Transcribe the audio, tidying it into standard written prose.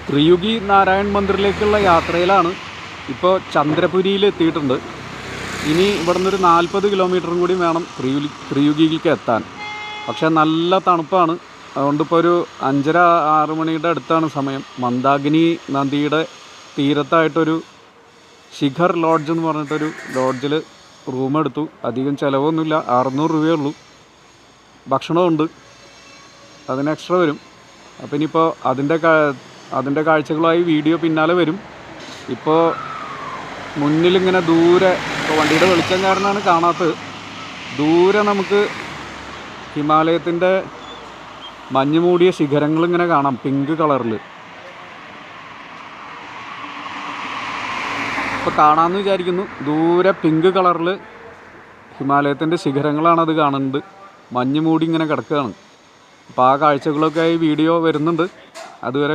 ത്രിയുഗി നാരായൺ മന്ദിറിലേക്കുള്ള യാത്രയിലാണ്. ഇപ്പോൾ ചന്ദ്രപുരിയിൽ എത്തിയിട്ടുണ്ട്. ഇനി ഇവിടെ നിന്നൊരു 40 കിലോമീറ്ററും കൂടി വേണം ത്രിയുഗിയിലേക്ക് എത്താൻ. പക്ഷേ നല്ല തണുപ്പാണ്. അതുകൊണ്ടിപ്പോൾ ഒരു 5:30-6 മണിയുടെ അടുത്താണ് സമയം. മന്ദാകിനി നദിയുടെ തീരത്തായിട്ടൊരു ശിഖർ ലോഡ്ജ് എന്ന് പറഞ്ഞിട്ടൊരു ലോഡ്ജിൽ റൂം എടുത്തു. അധികം ചിലവൊന്നുമില്ല, 600 രൂപയേ ഉള്ളൂ. ഭക്ഷണമുണ്ട്, അതിന് എക്സ്ട്രാ വരും. അപ്പോൾ ഇനിയിപ്പോൾ അതിൻ്റെ കാഴ്ചകളായി വീഡിയോ പിന്നാലെ വരും. ഇപ്പോൾ മുന്നിലിങ്ങനെ ദൂരെ, ഇപ്പോൾ വണ്ടിയുടെ വെളിച്ചം കാരണമാണ് കാണാത്തത്, ദൂരെ നമുക്ക് ഹിമാലയത്തിൻ്റെ മഞ്ഞ് മൂടിയ ശിഖരങ്ങളിങ്ങനെ കാണാം, പിങ്ക് കളറിൽ. ഇപ്പോൾ കാണാമെന്ന് വിചാരിക്കുന്നു. ദൂരെ പിങ്ക് കളറിൽ ഹിമാലയത്തിൻ്റെ ശിഖരങ്ങളാണത് കാണുന്നത്. മഞ്ഞ് മൂടി ഇങ്ങനെ കിടക്കുകയാണ്. അപ്പോൾ ആ കാഴ്ചകളൊക്കെ ആയി വീഡിയോ വരുന്നുണ്ട്. അതുവരെ